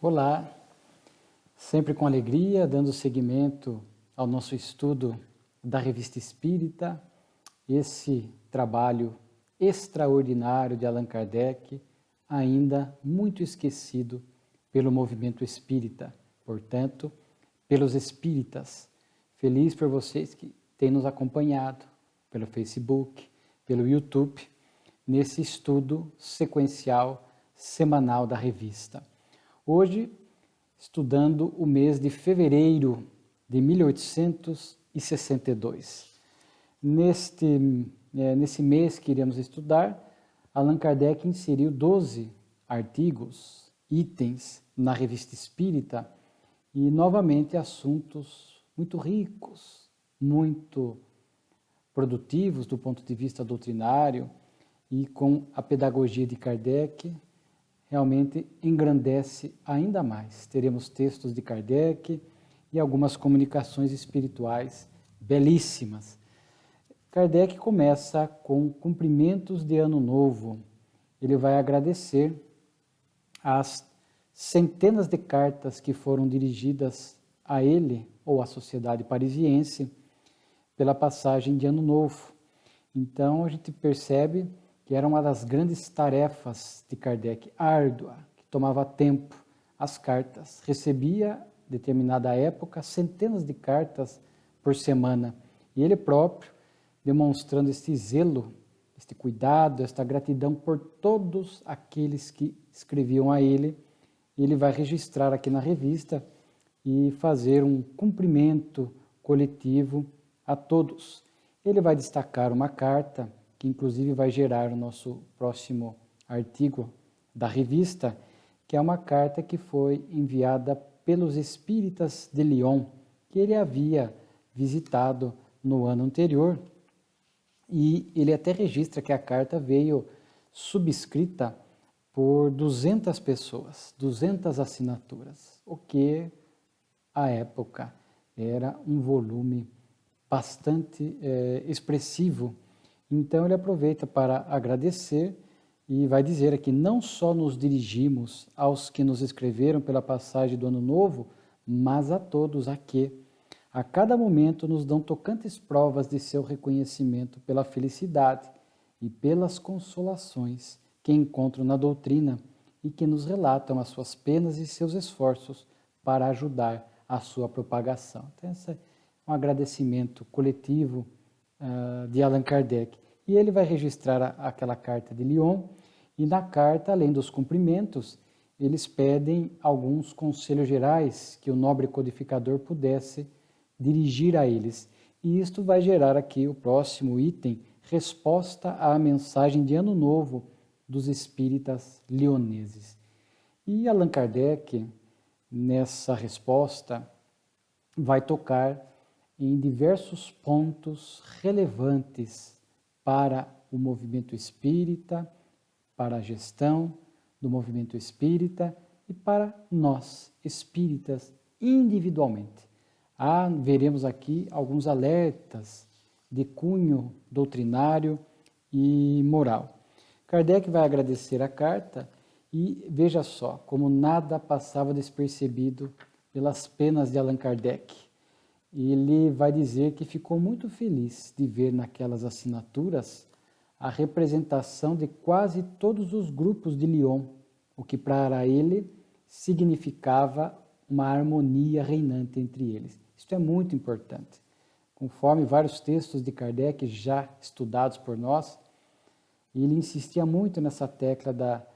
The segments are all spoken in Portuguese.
Olá, sempre com alegria, dando seguimento ao nosso estudo da Revista Espírita, esse trabalho extraordinário de Allan Kardec, ainda muito esquecido pelo movimento espírita, portanto, pelos espíritas. Feliz por vocês que têm nos acompanhado pelo Facebook, pelo YouTube, nesse estudo sequencial semanal da revista. Hoje, estudando o mês de fevereiro de 1862. Nesse mês que iremos estudar, Allan Kardec inseriu 12 artigos, itens na Revista Espírita e, novamente, assuntos muito ricos, muito produtivos do ponto de vista doutrinário e com a pedagogia de Kardec, realmente engrandece ainda mais. Teremos textos de Kardec e algumas comunicações espirituais belíssimas. Kardec começa com cumprimentos de Ano Novo. Ele vai agradecer as centenas de cartas que foram dirigidas a ele ou à sociedade parisiense pela passagem de Ano Novo. Então a gente percebe que era uma das grandes tarefas de Kardec, árdua, que tomava tempo. As cartas, recebia, determinada época, centenas de cartas por semana. E ele próprio, demonstrando este zelo, este cuidado, esta gratidão por todos aqueles que escreviam a ele, ele vai registrar aqui na revista e fazer um cumprimento coletivo a todos. Ele vai destacar uma carta que inclusive vai gerar o nosso próximo artigo da revista, que é uma carta que foi enviada pelos espíritas de Lyon, que ele havia visitado no ano anterior, e ele até registra que a carta veio subscrita por 200 pessoas, 200 assinaturas, o que, à época, era um volume bastante expressivo. Então ele aproveita para agradecer e vai dizer aqui, não só nos dirigimos aos que nos escreveram pela passagem do Ano Novo, mas a todos a que, a cada momento, nos dão tocantes provas de seu reconhecimento pela felicidade e pelas consolações que encontram na doutrina e que nos relatam as suas penas e seus esforços para ajudar a sua propagação. Então, esse é um agradecimento coletivo de Allan Kardec. E ele vai registrar aquela carta de Lyon, e na carta, além dos cumprimentos, eles pedem alguns conselhos gerais que o nobre codificador pudesse dirigir a eles. E isto vai gerar aqui o próximo item, resposta à mensagem de Ano Novo dos espíritas lioneses. E Allan Kardec, nessa resposta, vai tocar em diversos pontos relevantes para o movimento espírita, para a gestão do movimento espírita e para nós, espíritas, individualmente. Veremos aqui alguns alertas de cunho doutrinário e moral. Kardec vai agradecer a carta e veja só, como nada passava despercebido pelas penas de Allan Kardec. Ele vai dizer que ficou muito feliz de ver naquelas assinaturas a representação de quase todos os grupos de Lyon, o que para ele significava uma harmonia reinante entre eles. Isto é muito importante. Conforme vários textos de Kardec já estudados por nós, ele insistia muito nessa tecla da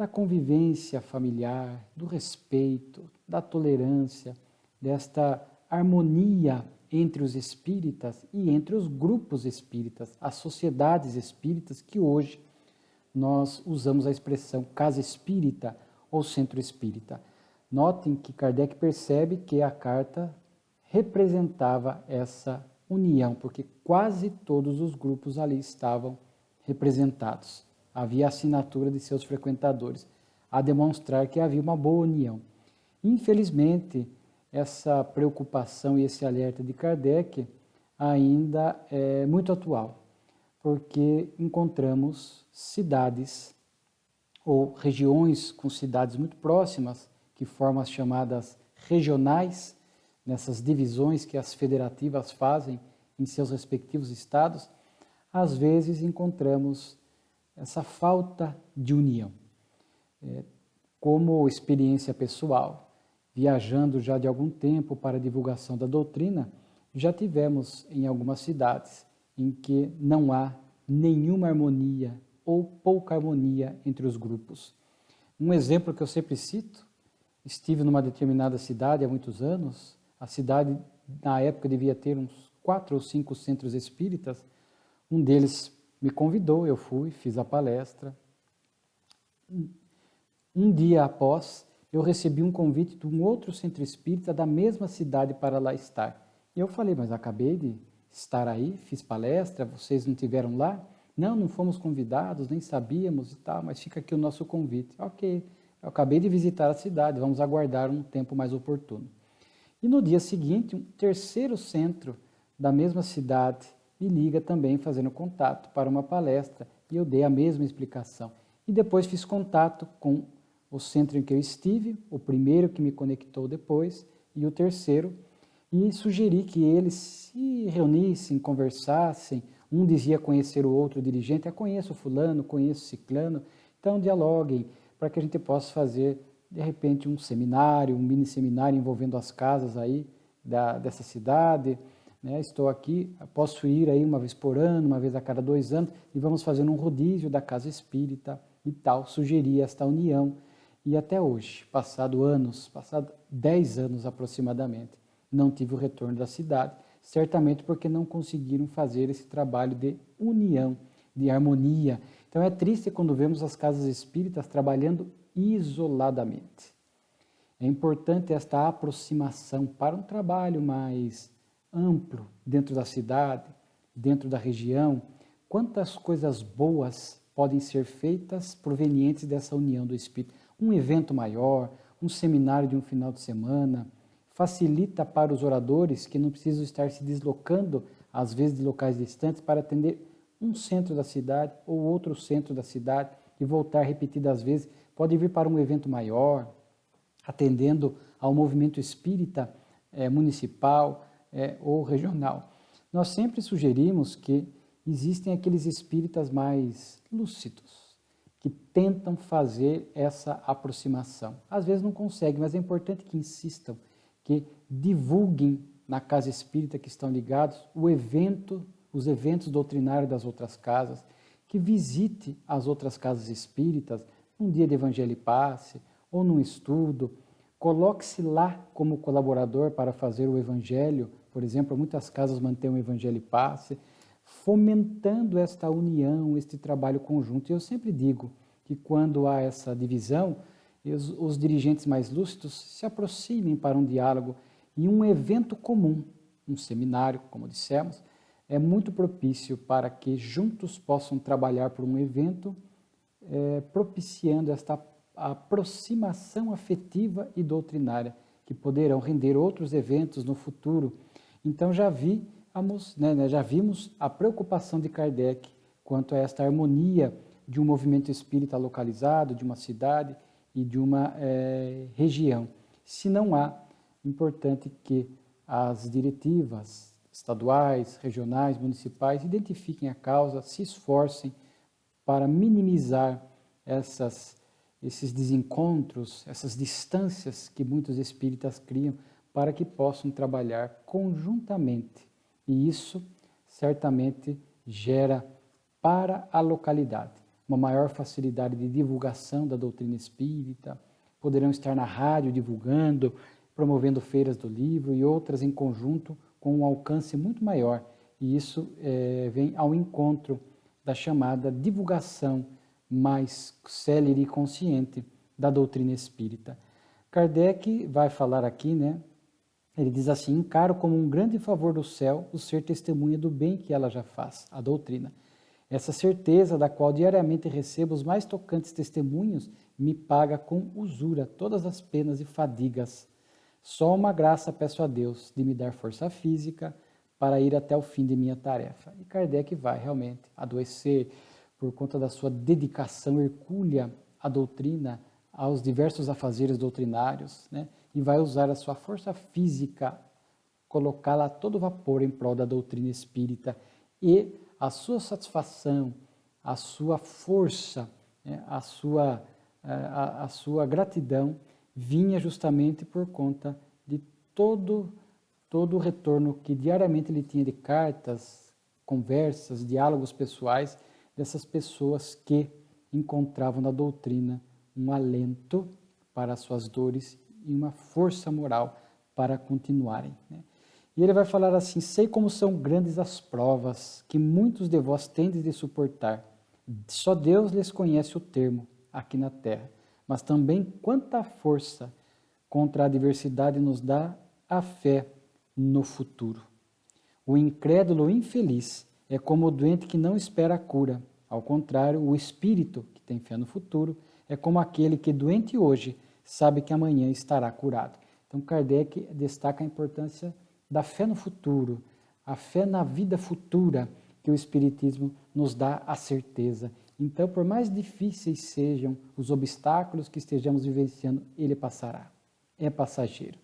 convivência familiar, do respeito, da tolerância, desta harmonia entre os espíritas e entre os grupos espíritas, as sociedades espíritas, que hoje nós usamos a expressão casa espírita ou centro espírita. Notem que Kardec percebe que a carta representava essa união, porque quase todos os grupos ali estavam representados. Havia a assinatura de seus frequentadores, a demonstrar que havia uma boa união. Infelizmente, essa preocupação e esse alerta de Kardec ainda é muito atual, porque encontramos cidades ou regiões com cidades muito próximas que formam as chamadas regionais, nessas divisões que as federativas fazem em seus respectivos estados, às vezes encontramos essa falta de união. Como experiência pessoal, viajando já de algum tempo para a divulgação da doutrina, já tivemos em algumas cidades em que não há nenhuma harmonia ou pouca harmonia entre os grupos. Um exemplo que eu sempre cito, estive numa determinada cidade há muitos anos, a cidade na época devia ter uns 4 ou 5 centros espíritas, um deles me convidou, eu fui, fiz a palestra. Um dia após, eu recebi um convite de um outro centro espírita da mesma cidade para lá estar. E eu falei, mas acabei de estar aí, fiz palestra, vocês não estiveram lá? Não, não fomos convidados, nem sabíamos e tal, mas fica aqui o nosso convite. Ok, eu acabei de visitar a cidade, vamos aguardar um tempo mais oportuno. E no dia seguinte, um terceiro centro da mesma cidade me liga também fazendo contato para uma palestra e eu dei a mesma explicação. E depois fiz contato com o centro em que eu estive, o primeiro que me conectou depois e o terceiro, e sugeri que eles se reunissem, conversassem, um dizia conhecer o outro dirigente, conheço fulano, conheço ciclano, então dialoguem para que a gente possa fazer, de repente, um seminário, um mini seminário envolvendo as casas aí dessa cidade, né? Estou aqui, posso ir aí uma vez por ano, uma vez a cada 2 anos, e vamos fazer um rodízio da casa espírita e tal, sugeri esta união, e até hoje, passado 10 anos aproximadamente, não tive o retorno da cidade, certamente porque não conseguiram fazer esse trabalho de união, de harmonia. Então é triste quando vemos as casas espíritas trabalhando isoladamente. É importante esta aproximação para um trabalho mais amplo dentro da cidade, dentro da região. Quantas coisas boas podem ser feitas provenientes dessa união do espírito? Um evento maior, um seminário de um final de semana, facilita para os oradores que não precisam estar se deslocando, às vezes de locais distantes, para atender um centro da cidade ou outro centro da cidade e voltar repetidas vezes. Pode vir para um evento maior, atendendo ao movimento espírita municipal ou regional. Nós sempre sugerimos que existem aqueles espíritas mais lúcidos, que tentam fazer essa aproximação. Às vezes não conseguem, mas é importante que insistam, que divulguem na casa espírita que estão ligados os eventos doutrinários das outras casas, que visite as outras casas espíritas num dia de evangelho e passe, ou num estudo, coloque-se lá como colaborador para fazer o evangelho, por exemplo, muitas casas mantêm o evangelho e passe, fomentando esta união, este trabalho conjunto. E eu sempre digo que quando há essa divisão, os dirigentes mais lúcidos se aproximem para um diálogo e um evento comum, um seminário, como dissemos, é muito propício para que juntos possam trabalhar por um evento, propiciando esta aproximação afetiva e doutrinária, que poderão render outros eventos no futuro. Então já vimos a preocupação de Kardec quanto a esta harmonia de um movimento espírita localizado, de uma cidade e de uma região. Se não há, importante que as diretivas estaduais, regionais, municipais identifiquem a causa, se esforcem para minimizar esses desencontros, essas distâncias que muitos espíritas criam, para que possam trabalhar conjuntamente. E isso certamente gera para a localidade uma maior facilidade de divulgação da doutrina espírita, poderão estar na rádio divulgando, promovendo feiras do livro e outras em conjunto com um alcance muito maior. E isso vem ao encontro da chamada divulgação mais célere e consciente da doutrina espírita. Kardec vai falar aqui, né? Ele diz assim: encaro como um grande favor do céu o ser testemunha do bem que ela já faz, a doutrina. Essa certeza, da qual diariamente recebo os mais tocantes testemunhos, me paga com usura todas as penas e fadigas. Só uma graça peço a Deus, de me dar força física para ir até o fim de minha tarefa. E Kardec vai realmente adoecer por conta da sua dedicação hercúlea à doutrina, aos diversos afazeres doutrinários, né? E vai usar a sua força física, colocá-la a todo vapor em prol da doutrina espírita, e a sua satisfação, a sua força, né? a sua gratidão vinha justamente por conta de todo o retorno que diariamente ele tinha de cartas, conversas, diálogos pessoais dessas pessoas que encontravam na doutrina um alento para as suas dores e uma força moral para continuarem, né? E ele vai falar assim: sei como são grandes as provas que muitos de vós tendes de suportar. Só Deus lhes conhece o termo aqui na terra, mas também quanta força contra a adversidade nos dá a fé no futuro. O incrédulo infeliz é como o doente que não espera a cura. Ao contrário, o espírito, que tem fé no futuro, é como aquele que, doente hoje, sabe que amanhã estará curado. Então, Kardec destaca a importância da fé no futuro, a fé na vida futura, que o Espiritismo nos dá a certeza. Então, por mais difíceis sejam os obstáculos que estejamos vivenciando, ele passará. É passageiro.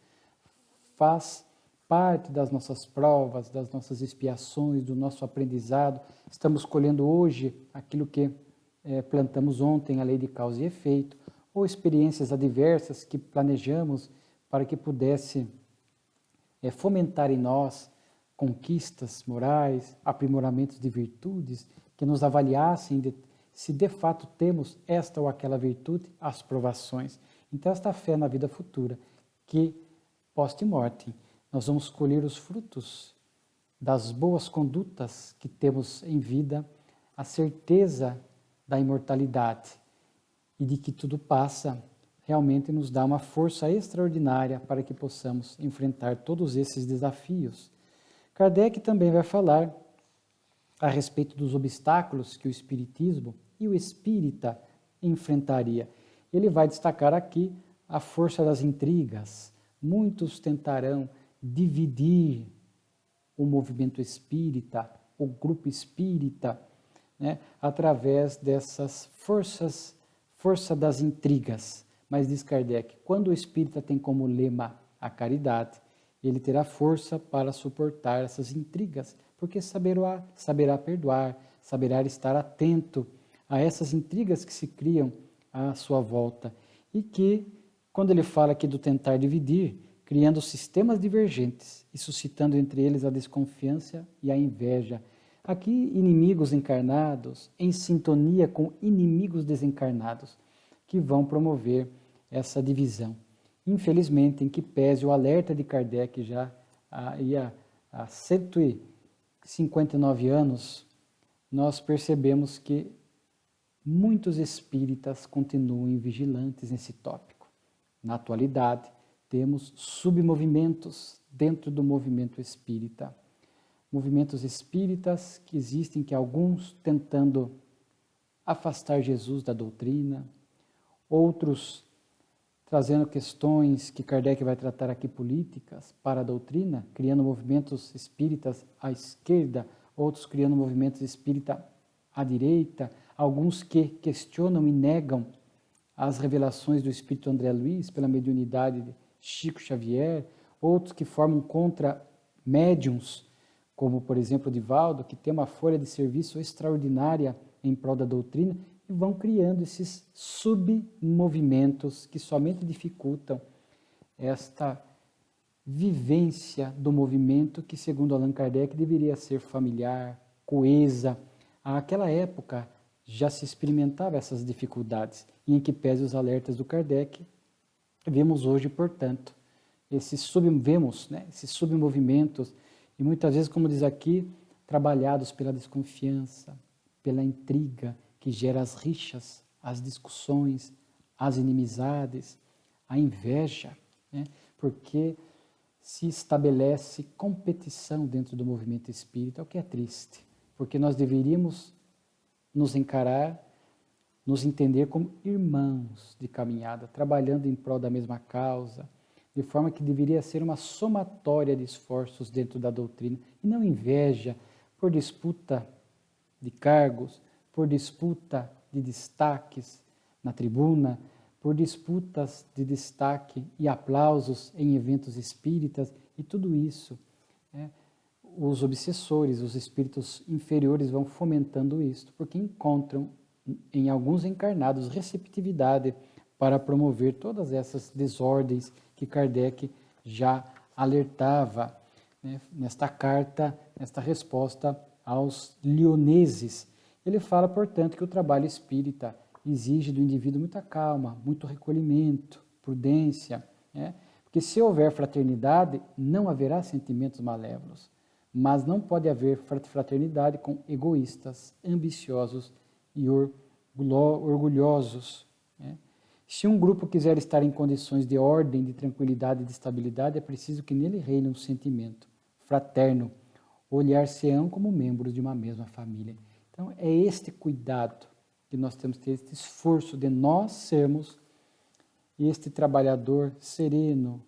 Faz parte das nossas provas, das nossas expiações, do nosso aprendizado. Estamos colhendo hoje aquilo que plantamos ontem, a lei de causa e efeito, ou experiências adversas que planejamos para que pudesse fomentar em nós conquistas morais, aprimoramentos de virtudes, que nos avaliassem se de fato temos esta ou aquela virtude, as provações. Então, esta fé na vida futura, que pós-morte nós vamos colher os frutos das boas condutas que temos em vida, a certeza da imortalidade e de que tudo passa, realmente nos dá uma força extraordinária para que possamos enfrentar todos esses desafios. Kardec também vai falar a respeito dos obstáculos que o Espiritismo e o espírita enfrentaria. Ele vai destacar aqui a força das intrigas. Muitos tentarão dividir o movimento espírita, o grupo espírita, né, através dessas força das intrigas. Mas diz Kardec, quando o espírita tem como lema a caridade, ele terá força para suportar essas intrigas, porque saberá perdoar, saberá estar atento a essas intrigas que se criam à sua volta. E que, quando ele fala aqui do tentar dividir, criando sistemas divergentes e suscitando entre eles a desconfiança e a inveja. Aqui, inimigos encarnados em sintonia com inimigos desencarnados, que vão promover essa divisão. Infelizmente, em que pese o alerta de Kardec já há 159 anos, nós percebemos que muitos espíritas continuam vigilantes nesse tópico. Na atualidade, temos submovimentos dentro do movimento espírita. Movimentos espíritas que existem, que alguns tentando afastar Jesus da doutrina, outros trazendo questões que Kardec vai tratar aqui políticas para a doutrina, criando movimentos espíritas à esquerda, outros criando movimentos espíritas à direita, alguns que questionam e negam as revelações do Espírito André Luiz pela mediunidade de Chico Xavier, outros que formam contra médiums, como por exemplo o Divaldo, que tem uma folha de serviço extraordinária em prol da doutrina, e vão criando esses submovimentos que somente dificultam esta vivência do movimento que, segundo Allan Kardec, deveria ser familiar, coesa. Àquela época já se experimentava essas dificuldades, e em que pese os alertas do Kardec, vemos hoje, portanto, esses submovimentos, e muitas vezes, como diz aqui, trabalhados pela desconfiança, pela intriga, que gera as rixas, as discussões, as inimizades, a inveja, né? Porque se estabelece competição dentro do movimento espírita, o que é triste, porque nós deveríamos nos encarar, nos entender como irmãos de caminhada, trabalhando em prol da mesma causa, de forma que deveria ser uma somatória de esforços dentro da doutrina, e não inveja por disputa de cargos, por disputa de destaques na tribuna, por disputas de destaque e aplausos em eventos espíritas, e tudo isso, os obsessores, os espíritos inferiores vão fomentando isso, porque encontram em alguns encarnados receptividade para promover todas essas desordens que Kardec já alertava, né, nesta carta, nesta resposta aos lioneses. Ele fala, portanto, que o trabalho espírita exige do indivíduo muita calma, muito recolhimento, prudência, né? Porque se houver fraternidade, não haverá sentimentos malévolos, mas não pode haver fraternidade com egoístas, ambiciosos e orgulhosos, né? Se um grupo quiser estar em condições de ordem, de tranquilidade e de estabilidade, é preciso que nele reine um sentimento fraterno, olhar-se-ão como membros de uma mesma família. Então, é este cuidado que nós temos que ter, este esforço de nós sermos este trabalhador sereno,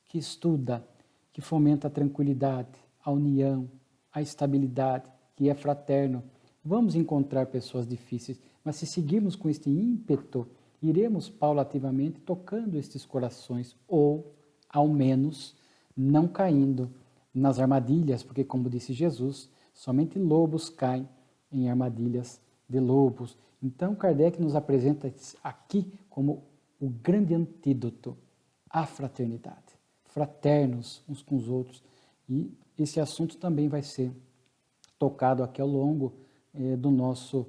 que estuda, que fomenta a tranquilidade, a união, a estabilidade, que é fraterno. Vamos encontrar pessoas difíceis, mas se seguirmos com este ímpeto, iremos paulativamente tocando estes corações, ou, ao menos, não caindo nas armadilhas, porque, como disse Jesus, somente lobos caem em armadilhas de lobos. Então, Kardec nos apresenta aqui como o grande antídoto à fraternidade. Fraternos uns com os outros. E esse assunto também vai ser tocado aqui ao longo do nosso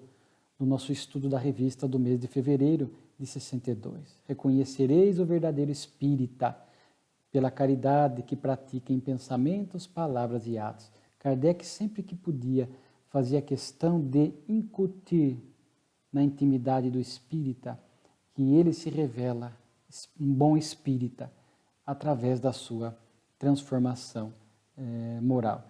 estudo da revista do mês de fevereiro de 62. Reconhecereis o verdadeiro espírita pela caridade que pratica em pensamentos, palavras e atos. Kardec, sempre que podia, fazia questão de incutir na intimidade do espírita que ele se revela um bom espírita através da sua transformação moral.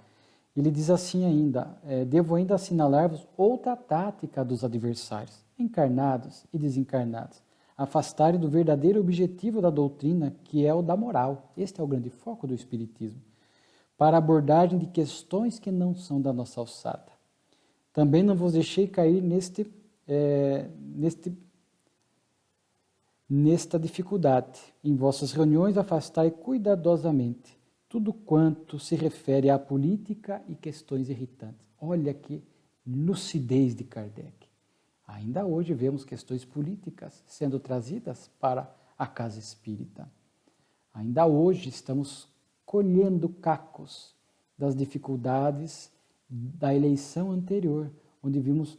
Ele diz assim ainda, devo ainda assinalar-vos outra tática dos adversários, encarnados e desencarnados, afastarem do verdadeiro objetivo da doutrina, que é o da moral. Este é o grande foco do Espiritismo, para a abordagem de questões que não são da nossa alçada. Também não vos deixei cair nesta dificuldade. Em vossas reuniões afastai cuidadosamente tudo quanto se refere à política e questões irritantes. Olha que lucidez de Kardec. Ainda hoje vemos questões políticas sendo trazidas para a casa espírita. Ainda hoje estamos colhendo cacos das dificuldades da eleição anterior, onde vimos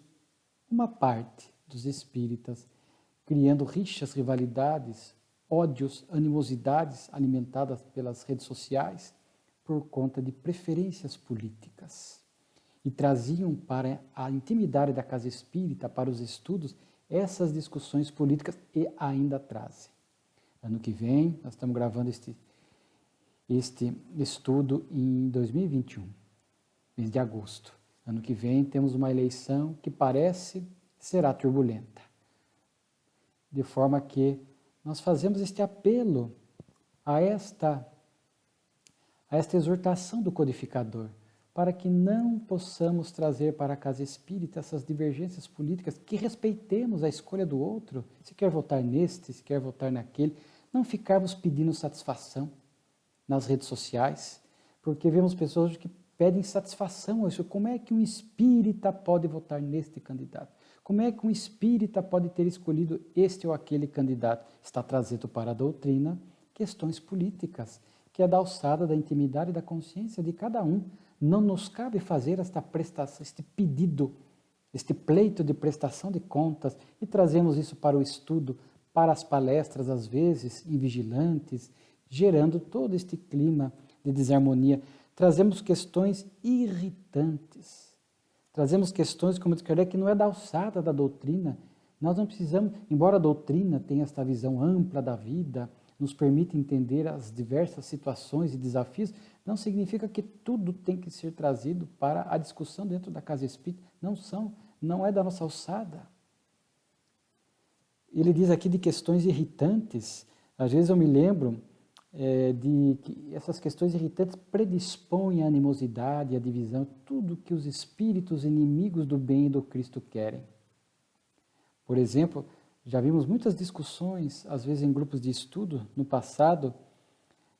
uma parte dos espíritas criando rixas, rivalidades, ódios, animosidades alimentadas pelas redes sociais por conta de preferências políticas. E traziam para a intimidade da casa espírita, para os estudos, essas discussões políticas, e ainda trazem. Ano que vem, nós estamos gravando este estudo em 2021, mês de agosto. Ano que vem temos uma eleição que parece será turbulenta. De forma que nós fazemos este apelo a esta exortação do codificador, para que não possamos trazer para a casa espírita essas divergências políticas, que respeitemos a escolha do outro, se quer votar neste, se quer votar naquele, não ficarmos pedindo satisfação nas redes sociais, porque vemos pessoas que pedem satisfação a isso. Como é que um espírita pode votar neste candidato? Como é que um espírita pode ter escolhido este ou aquele candidato? Está trazendo para a doutrina questões políticas, que é da alçada da intimidade e da consciência de cada um. Não nos cabe fazer esta prestação, este pedido, este pleito de prestação de contas, e trazemos isso para o estudo, para as palestras, às vezes, invigilantes, gerando todo este clima de desarmonia. Trazemos questões irritantes. Trazemos questões, como diz Kardec, que não é da alçada da doutrina. Nós não precisamos, embora a doutrina tenha esta visão ampla da vida, nos permite entender as diversas situações e desafios, não significa que tudo tem que ser trazido para a discussão dentro da casa espírita. Não é da nossa alçada. Ele diz aqui de questões irritantes. Às vezes eu me lembro de que essas questões irritantes predispõem à animosidade, à divisão, tudo que os espíritos inimigos do bem e do Cristo querem. Por exemplo, Já vimos muitas discussões, às vezes em grupos de estudo, no passado,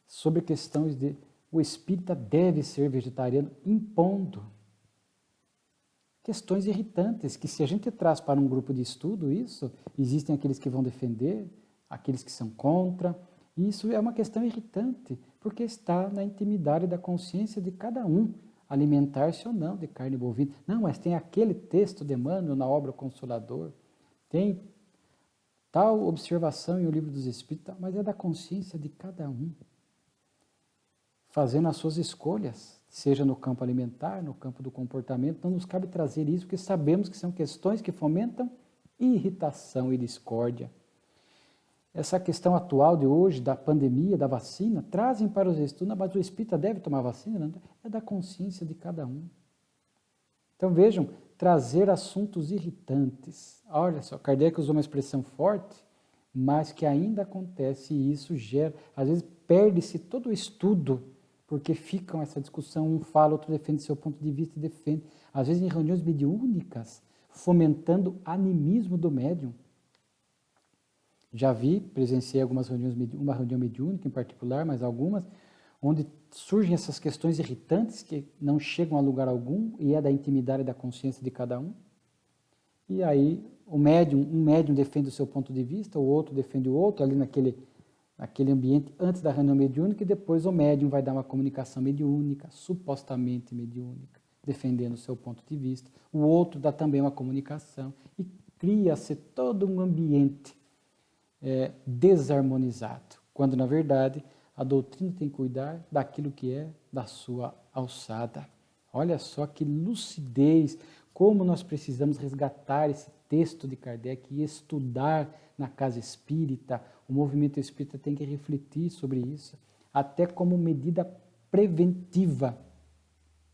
sobre questões de o espírita deve ser vegetariano, impondo questões irritantes, que se a gente traz para um grupo de estudo isso, existem aqueles que vão defender, aqueles que são contra, e isso é uma questão irritante, porque está na intimidade da consciência de cada um, alimentar-se ou não de carne bovina. Não, mas tem aquele texto de Emmanuel na obra Consolador, tem tal observação em O Livro dos Espíritos, mas é da consciência de cada um, fazendo as suas escolhas, seja no campo alimentar, no campo do comportamento. Não nos cabe trazer isso, porque sabemos que são questões que fomentam irritação e discórdia. Essa questão atual de hoje, da pandemia, da vacina, trazem para os estudos, mas o espírita deve tomar vacina? Não, é da consciência de cada um. Então vejam, trazer assuntos irritantes. Olha só, Kardec usou uma expressão forte, mas que ainda acontece e isso gera, às vezes perde-se todo o estudo, porque ficam essa discussão, um fala, outro defende seu ponto de vista e defende, às vezes em reuniões mediúnicas, fomentando animismo do médium. Já vi, presenciei algumas reuniões, uma reunião mediúnica em particular, mas algumas, onde surgem essas questões irritantes que não chegam a lugar algum e é da intimidade e da consciência de cada um. E aí um médium defende o seu ponto de vista, o outro defende o outro, ali naquele ambiente antes da reunião mediúnica, e depois o médium vai dar uma comunicação mediúnica, supostamente mediúnica, defendendo o seu ponto de vista. O outro dá também uma comunicação e cria-se todo um ambiente desarmonizado, quando na verdade a doutrina tem que cuidar daquilo que é da sua alçada. Olha só que lucidez, como nós precisamos resgatar esse texto de Kardec e estudar na casa espírita. O movimento espírita tem que refletir sobre isso, até como medida preventiva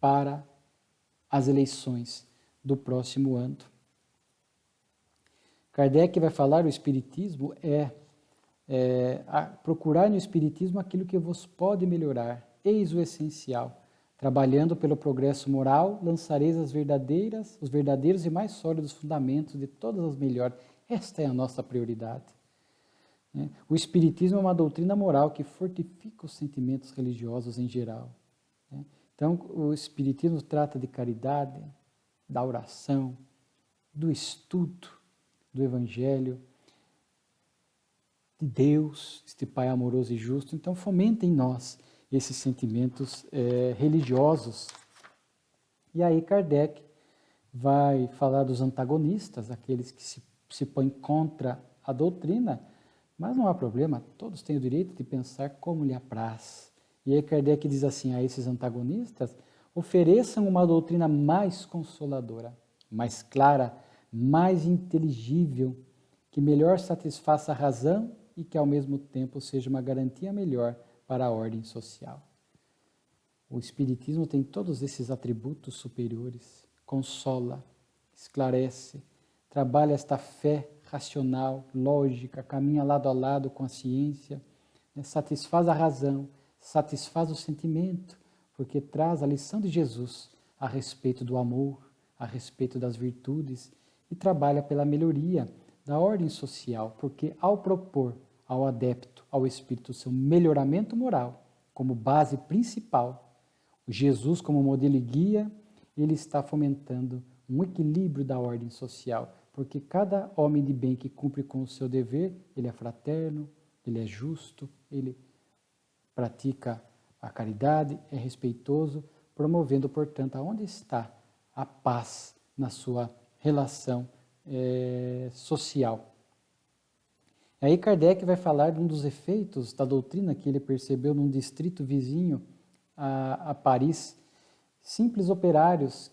para as eleições do próximo ano. Kardec vai falar, o Espiritismo procurar no Espiritismo aquilo que vos pode melhorar, eis o essencial. Trabalhando pelo progresso moral, lançareis os verdadeiros e mais sólidos fundamentos de todas as melhores. Esta é a nossa prioridade. O Espiritismo é uma doutrina moral que fortifica os sentimentos religiosos em geral. Então, o Espiritismo trata de caridade, da oração, do estudo, do Evangelho, de Deus, este Pai amoroso e justo. Então, fomenta em nós esses sentimentos religiosos. E aí Kardec vai falar dos antagonistas, aqueles que se põem contra a doutrina, mas não há problema, todos têm o direito de pensar como lhe apraz. E aí Kardec diz assim a esses antagonistas: ofereçam uma doutrina mais consoladora, mais clara, mais inteligível, que melhor satisfaça a razão e que ao mesmo tempo seja uma garantia melhor para a ordem social. O Espiritismo tem todos esses atributos superiores, consola, esclarece, trabalha esta fé racional, lógica, caminha lado a lado com a ciência, satisfaz a razão, satisfaz o sentimento, porque traz a lição de Jesus a respeito do amor, a respeito das virtudes, e trabalha pela melhoria da ordem social, porque ao propor ao adepto, ao espírito, o seu melhoramento moral como base principal, Jesus como modelo e guia, ele está fomentando um equilíbrio da ordem social, porque cada homem de bem que cumpre com o seu dever, ele é fraterno, ele é justo, ele pratica a caridade, é respeitoso, promovendo, portanto, aonde está a paz na sua relação social. Aí Kardec vai falar de um dos efeitos da doutrina que ele percebeu num distrito vizinho a Paris. Simples operários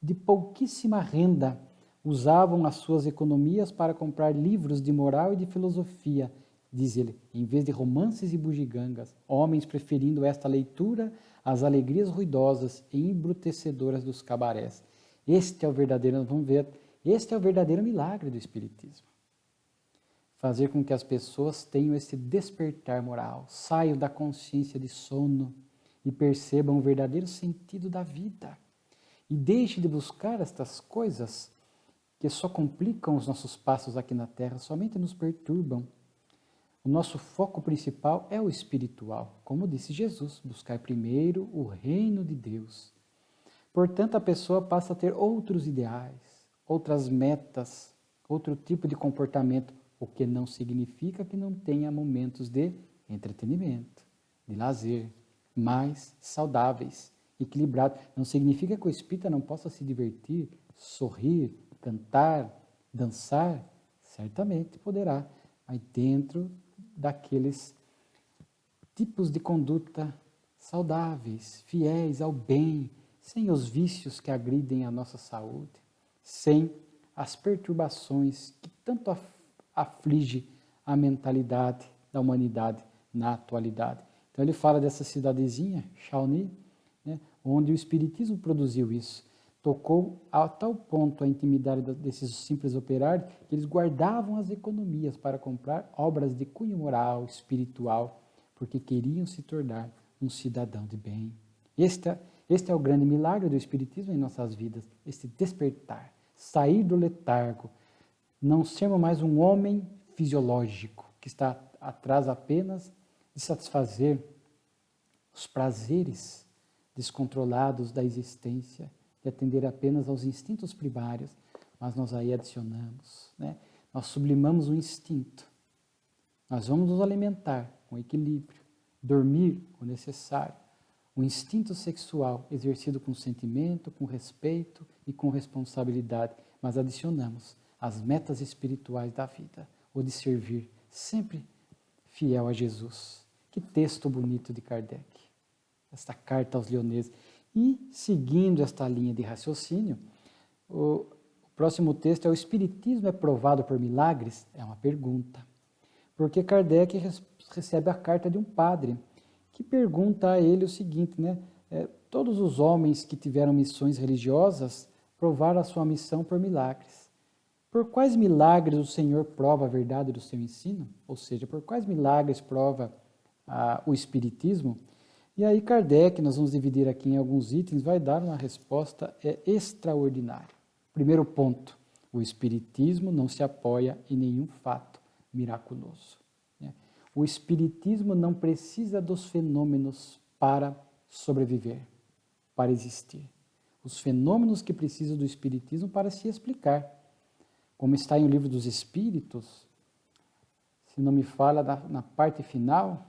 de pouquíssima renda usavam as suas economias para comprar livros de moral e de filosofia, diz ele, em vez de romances e bugigangas, homens preferindo esta leitura às alegrias ruidosas e embrutecedoras dos cabarés. Este é o verdadeiro, vamos ver, este é o verdadeiro milagre do Espiritismo. Fazer com que as pessoas tenham esse despertar moral, saiam da consciência de sono e percebam o verdadeiro sentido da vida. E deixem de buscar estas coisas que só complicam os nossos passos aqui na Terra, somente nos perturbam. O nosso foco principal é o espiritual, como disse Jesus, buscar primeiro o reino de Deus. Portanto, a pessoa passa a ter outros ideais, outras metas, outro tipo de comportamento, o que não significa que não tenha momentos de entretenimento, de lazer, mais saudáveis, equilibrados. Não significa que o espírita não possa se divertir, sorrir, cantar, dançar, certamente poderá, mas dentro daqueles tipos de conduta saudáveis, fiéis ao bem, sem os vícios que agridem a nossa saúde, sem as perturbações que tanto aflige a mentalidade da humanidade na atualidade. Então ele fala dessa cidadezinha, Shawnee, né, onde o Espiritismo produziu isso. Tocou a tal ponto a intimidade desses simples operários que eles guardavam as economias para comprar obras de cunho moral, espiritual, porque queriam se tornar um cidadão de bem. Este é o grande milagre do Espiritismo em nossas vidas, este despertar, sair do letargo, não sermos mais um homem fisiológico que está atrás apenas de satisfazer os prazeres descontrolados da existência, de atender apenas aos instintos primários, mas nós aí adicionamos, né? Nós sublimamos o instinto. Nós vamos nos alimentar com equilíbrio, dormir o necessário. O instinto sexual exercido com sentimento, com respeito e com responsabilidade, mas adicionamos as metas espirituais da vida, o de servir, sempre fiel a Jesus. Que texto bonito de Kardec, esta carta aos Leoneses. E, seguindo esta linha de raciocínio, o próximo texto é: o Espiritismo é provado por milagres? É uma pergunta. Porque Kardec recebe a carta de um padre, que pergunta a ele o seguinte, né? Todos os homens que tiveram missões religiosas provaram a sua missão por milagres. Por quais milagres o Senhor prova a verdade do seu ensino? Ou seja, por quais milagres prova o Espiritismo? E aí Kardec, nós vamos dividir aqui em alguns itens, vai dar uma resposta extraordinária. Primeiro ponto: o Espiritismo não se apoia em nenhum fato miraculoso. O Espiritismo não precisa dos fenômenos para sobreviver, para existir. Os fenômenos que precisam do Espiritismo para se explicar. Como está em o Livro dos Espíritos, se não me falha, na parte final,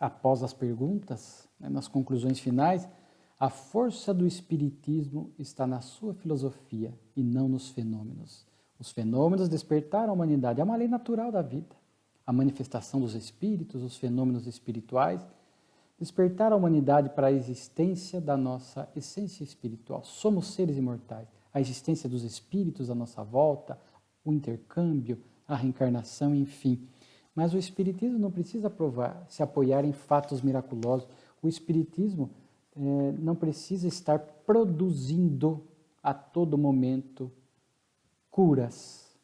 após as perguntas, nas conclusões finais, a força do Espiritismo está na sua filosofia e não nos fenômenos. Os fenômenos despertaram a humanidade, é uma lei natural da vida. A manifestação dos espíritos, os fenômenos espirituais, despertaram a humanidade para a existência da nossa essência espiritual. Somos seres imortais. A existência dos espíritos à nossa volta, o intercâmbio, a reencarnação, enfim. Mas o Espiritismo não precisa se apoiar em fatos miraculosos. O Espiritismo não precisa estar produzindo a todo momento curas,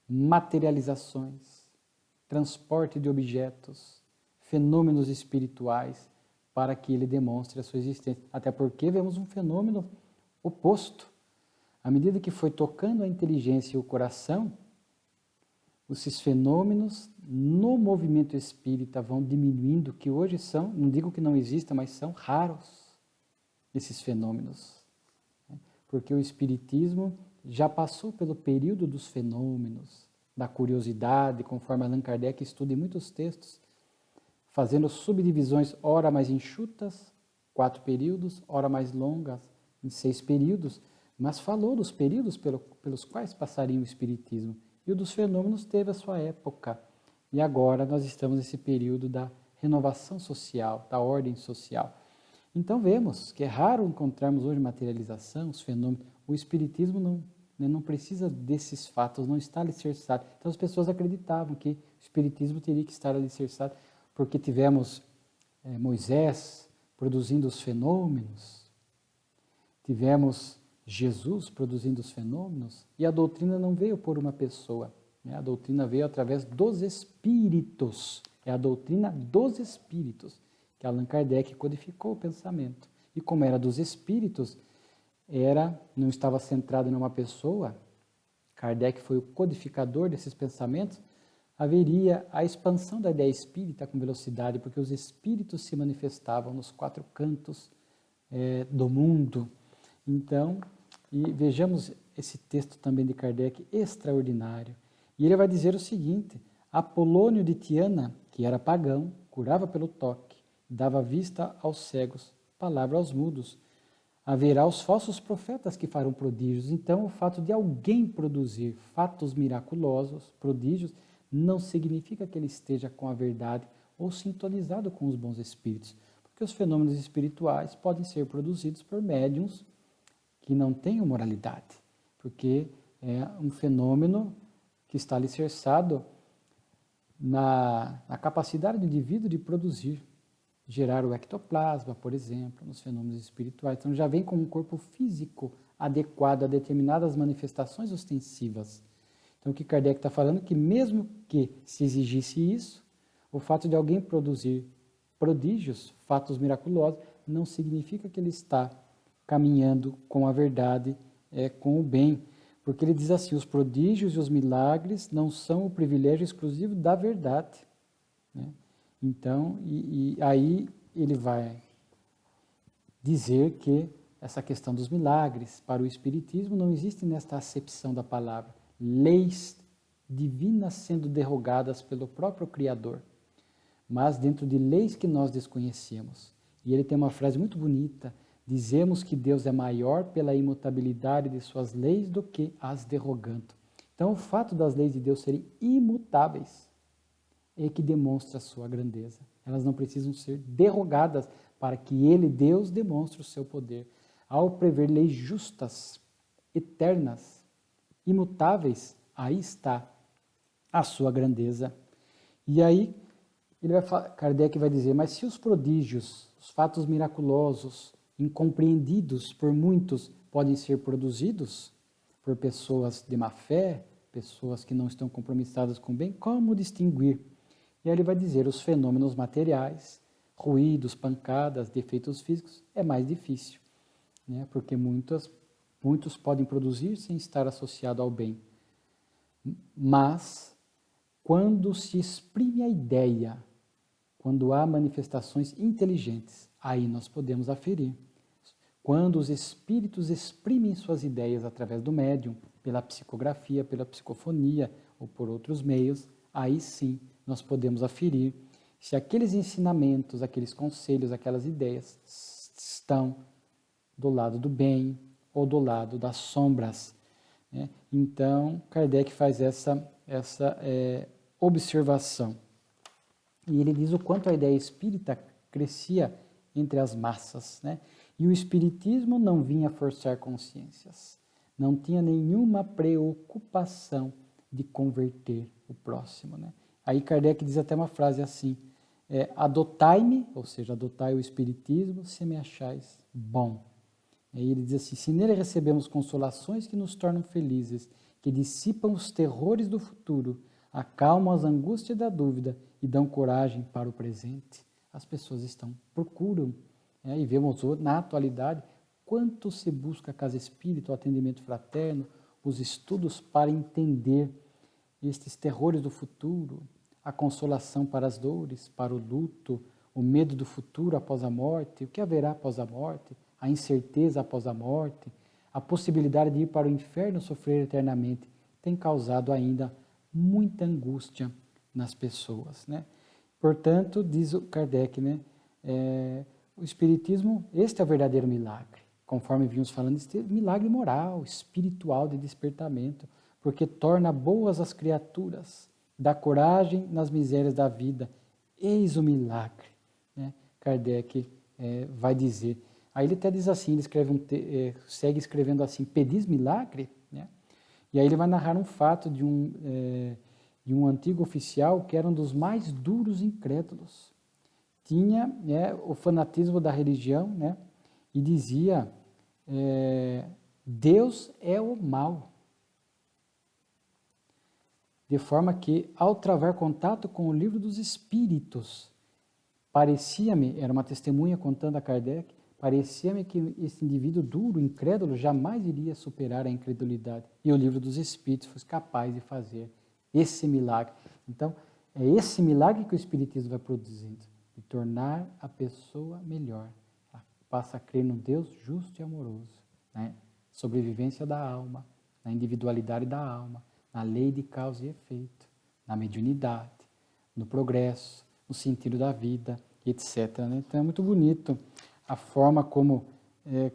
materializações, transporte de objetos, fenômenos espirituais, para que ele demonstre a sua existência. Até porque vemos um fenômeno oposto. À medida que foi tocando a inteligência e o coração, esses fenômenos no movimento espírita vão diminuindo, que hoje são, não digo que não existam, mas são raros esses fenômenos. Porque o Espiritismo já passou pelo período dos fenômenos, da curiosidade, conforme Allan Kardec estuda em muitos textos, fazendo subdivisões, ora mais enxutas, 4 períodos, ora mais longas, em 6 períodos, mas falou dos períodos pelos quais passaria o Espiritismo. E o dos fenômenos teve a sua época. E agora nós estamos nesse período da renovação social, da ordem social. Então vemos que é raro encontrarmos hoje materialização, os fenômenos. O Espiritismo não precisa desses fatos, não está alicerçado. Então as pessoas acreditavam que o Espiritismo teria que estar alicerçado, porque tivemos Moisés produzindo os fenômenos, tivemos Jesus produzindo os fenômenos, e a doutrina não veio por uma pessoa, né? A doutrina veio através dos Espíritos. É a doutrina dos Espíritos, que Allan Kardec codificou o pensamento. E como era dos Espíritos, não estava centrado em uma pessoa, Kardec foi o codificador desses pensamentos, haveria a expansão da ideia espírita com velocidade, porque os espíritos se manifestavam nos 4 cantos do mundo. Então, e vejamos esse texto também de Kardec, extraordinário. E ele vai dizer o seguinte: Apolônio de Tiana, que era pagão, curava pelo toque, dava vista aos cegos, palavra aos mudos. Haverá os falsos profetas que farão prodígios. Então, o fato de alguém produzir fatos miraculosos, prodígios, não significa que ele esteja com a verdade ou sintonizado com os bons espíritos, porque os fenômenos espirituais podem ser produzidos por médiuns que não tenham moralidade, porque é um fenômeno que está alicerçado na capacidade do indivíduo de produzir, gerar o ectoplasma, por exemplo, nos fenômenos espirituais. Então já vem com um corpo físico adequado a determinadas manifestações ostensivas. Então o que Kardec está falando é que mesmo que se exigisse isso, o fato de alguém produzir prodígios, fatos miraculosos, não significa que ele está caminhando com a verdade, com o bem. Porque ele diz assim, os prodígios e os milagres não são o privilégio exclusivo da verdade, né? Então, aí ele vai dizer que essa questão dos milagres, para o Espiritismo, não existe nesta acepção da palavra. Leis divinas sendo derrogadas pelo próprio Criador, mas dentro de leis que nós desconhecemos. E ele tem uma frase muito bonita: dizemos que Deus é maior pela imutabilidade de suas leis do que as derrogando. Então, o fato das leis de Deus serem imutáveis é que demonstra a sua grandeza. Elas não precisam ser derrogadas para que ele, Deus, demonstre o seu poder. Ao prever leis justas, eternas, imutáveis, aí está a sua grandeza. E aí, Kardec vai dizer, mas se os prodígios, os fatos miraculosos, incompreendidos por muitos, podem ser produzidos por pessoas de má fé, pessoas que não estão compromissadas com o bem, como distinguir? E aí ele vai dizer, os fenômenos materiais, ruídos, pancadas, defeitos físicos, é mais difícil, né? Porque muitos podem produzir sem estar associado ao bem. Mas, quando se exprime a ideia, quando há manifestações inteligentes, aí nós podemos aferir. Quando os espíritos exprimem suas ideias através do médium, pela psicografia, pela psicofonia ou por outros meios, aí sim nós podemos aferir se aqueles ensinamentos, aqueles conselhos, aquelas ideias estão do lado do bem ou do lado das sombras, né? Então, Kardec faz essa observação. E ele diz o quanto a ideia espírita crescia entre as massas, né? E o espiritismo não vinha forçar consciências, não tinha nenhuma preocupação de converter o próximo, né? Aí Kardec diz até uma frase assim, adotai-me, ou seja, adotai o espiritismo, se me achais bom. Aí ele diz assim, se nele recebemos consolações que nos tornam felizes, que dissipam os terrores do futuro, acalmam as angústias da dúvida e dão coragem para o presente, as pessoas procuram, e vemos na atualidade quanto se busca a casa espírita, o atendimento fraterno, os estudos para entender estes terrores do futuro, a consolação para as dores, para o luto, o medo do futuro após a morte, o que haverá após a morte, a incerteza após a morte, a possibilidade de ir para o inferno sofrer eternamente, tem causado ainda muita angústia nas pessoas, né? Portanto, diz o Kardec, né, o Espiritismo, este é o verdadeiro milagre. Conforme vimos falando, este é milagre moral, espiritual de despertamento, porque torna boas as criaturas, dá coragem nas misérias da vida. Eis o milagre, né? Kardec vai dizer. Aí ele até diz assim, ele escreve segue escrevendo assim, pedis milagre? Né? E aí ele vai narrar um fato de um antigo oficial que era um dos mais duros incrédulos. Tinha o fanatismo da religião, né? E dizia, Deus é o mal. De forma que, ao travar contato com o livro dos Espíritos, parecia-me, era uma testemunha contando a Kardec, parecia-me que esse indivíduo duro, incrédulo, jamais iria superar a incredulidade. E o livro dos Espíritos foi capaz de fazer esse milagre. Então, é esse milagre que o Espiritismo vai produzindo, de tornar a pessoa melhor. Ela passa a crer num Deus justo e amoroso, né? Sobrevivência da alma, na individualidade da alma, na lei de causa e efeito, na mediunidade, no progresso, no sentido da vida, etc. Né? Então é muito bonito a forma como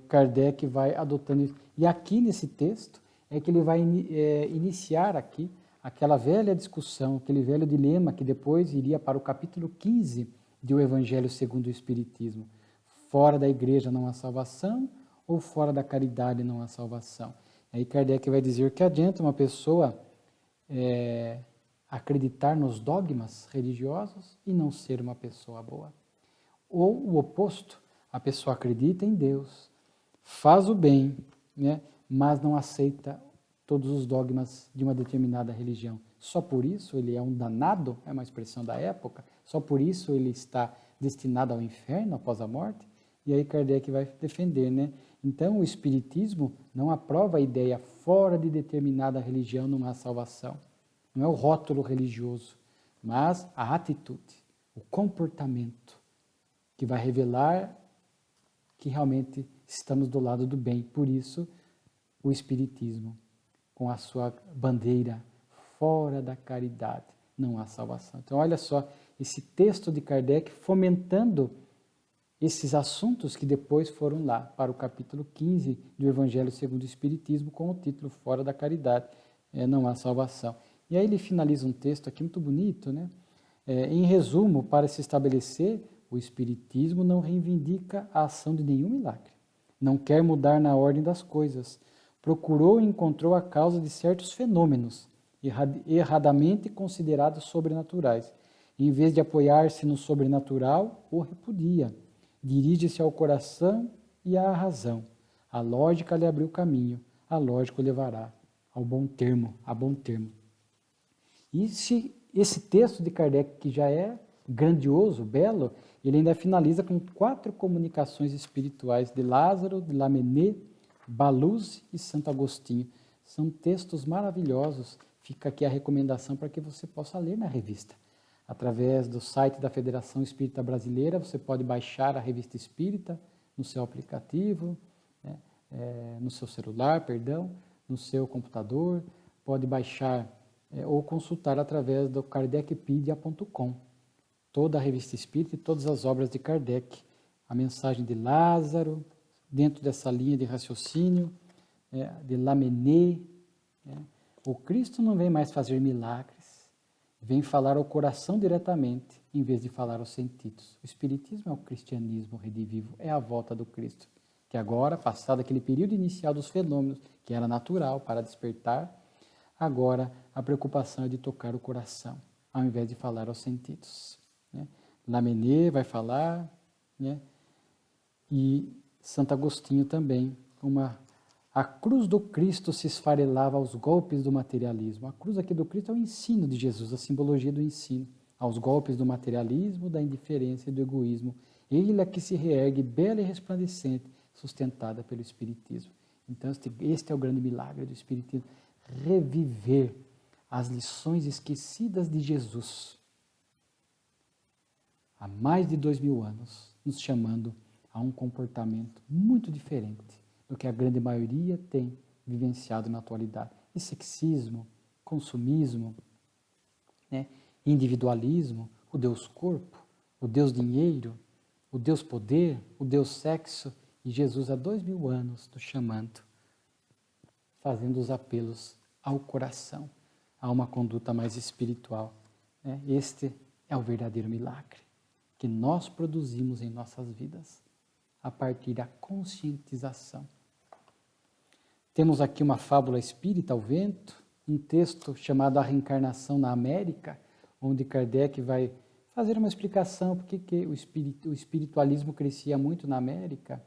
Kardec vai adotando isso. E aqui nesse texto é que ele vai iniciar aqui aquela velha discussão, aquele velho dilema que depois iria para o capítulo 15 do Evangelho segundo o Espiritismo. Fora da igreja não há salvação ou fora da caridade não há salvação. Aí Kardec vai dizer que adianta uma pessoa acreditar nos dogmas religiosos e não ser uma pessoa boa. Ou o oposto, a pessoa acredita em Deus, faz o bem, né, mas não aceita todos os dogmas de uma determinada religião. Só por isso ele é um danado, é uma expressão da época, só por isso ele está destinado ao inferno após a morte. E aí Kardec vai defender, né? Então o Espiritismo não aprova a ideia fora de determinada religião não há salvação. Não é o rótulo religioso, mas a atitude, o comportamento que vai revelar que realmente estamos do lado do bem. Por isso, o Espiritismo, com a sua bandeira, fora da caridade, não há salvação. Então, olha só, esse texto de Kardec fomentando esses assuntos que depois foram lá para o capítulo 15 do Evangelho segundo o Espiritismo, com o título Fora da Caridade, não há salvação. E aí ele finaliza um texto aqui muito bonito, né? Em resumo, para se estabelecer, o Espiritismo não reivindica a ação de nenhum milagre. Não quer mudar na ordem das coisas. Procurou e encontrou a causa de certos fenômenos, erradamente considerados sobrenaturais. Em vez de apoiar-se no sobrenatural, o repudia. Dirige-se ao coração e à razão. A lógica lhe abriu caminho, a lógica o levará ao bom termo, a bom termo. E esse texto de Kardec, que já é grandioso, belo, ele ainda finaliza com 4 comunicações espirituais de Lázaro, de Lamennais, Baluse e Santo Agostinho. São textos maravilhosos. Fica aqui a recomendação para que você possa ler na revista. Através do site da Federação Espírita Brasileira, você pode baixar a Revista Espírita no seu aplicativo, né, no seu celular, no seu computador, pode baixar ou consultar através do kardecpedia.com. Toda a Revista Espírita e todas as obras de Kardec. A mensagem de Lázaro, dentro dessa linha de raciocínio, de Lamennais. O Cristo não vem mais fazer milagres, vem falar ao coração diretamente, em vez de falar aos sentidos. O Espiritismo é o cristianismo redivivo, é a volta do Cristo, que agora, passado aquele período inicial dos fenômenos, que era natural para despertar, agora a preocupação é de tocar o coração, ao invés de falar aos sentidos. Lamennais vai falar, né? E Santo Agostinho também, a cruz do Cristo se esfarelava aos golpes do materialismo. A cruz aqui do Cristo é o ensino de Jesus, a simbologia do ensino, aos golpes do materialismo, da indiferença e do egoísmo. Ele é que se reergue bela e resplandecente, sustentada pelo Espiritismo. Então este é o grande milagre do Espiritismo, reviver as lições esquecidas de Jesus há mais de 2000 anos, nos chamando a um comportamento muito diferente do que a grande maioria tem vivenciado na atualidade. E sexismo, consumismo, né, individualismo, o Deus corpo, o Deus dinheiro, o Deus poder, o Deus sexo, e Jesus há 2000 anos nos chamando, fazendo os apelos ao coração, a uma conduta mais espiritual. Este é o verdadeiro milagre que nós produzimos em nossas vidas, a partir da conscientização. Temos aqui uma fábula espírita ao vento, um texto chamado A Reencarnação na América, onde Kardec vai fazer uma explicação porque que o espiritualismo crescia muito na América,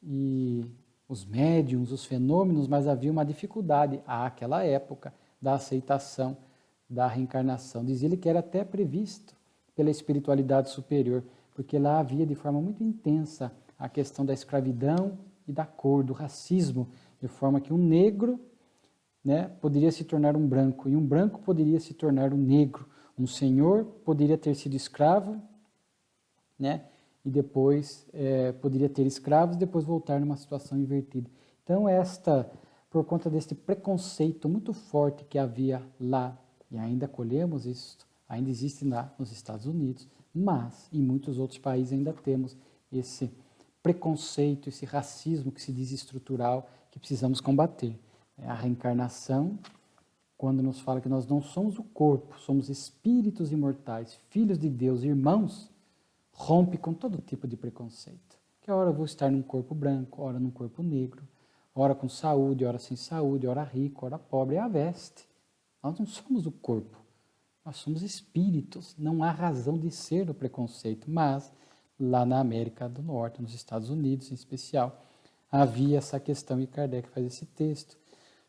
e os médiuns, os fenômenos, mas havia uma dificuldade àquela época da aceitação da reencarnação. Dizia ele que era até previsto pela espiritualidade superior, porque lá havia de forma muito intensa a questão da escravidão e da cor, do racismo, de forma que um negro, né, poderia se tornar um branco, e um branco poderia se tornar um negro. Um senhor poderia ter sido escravo, né, e depois poderia ter escravos e depois voltar numa situação invertida. Então, por conta deste preconceito muito forte que havia lá, e ainda colhemos isso, ainda existe lá nos Estados Unidos, mas em muitos outros países ainda temos esse preconceito, esse racismo que se diz estrutural, que precisamos combater. A reencarnação, quando nos fala que nós não somos o corpo, somos espíritos imortais, filhos de Deus, irmãos, rompe com todo tipo de preconceito. Que a hora eu vou estar num corpo branco, ora num corpo negro, ora com saúde, ora sem saúde, ora rico, ora pobre, é a veste. Nós não somos o corpo, nós somos espíritos, não há razão de ser do preconceito, mas lá na América do Norte, nos Estados Unidos em especial, havia essa questão e Kardec faz esse texto.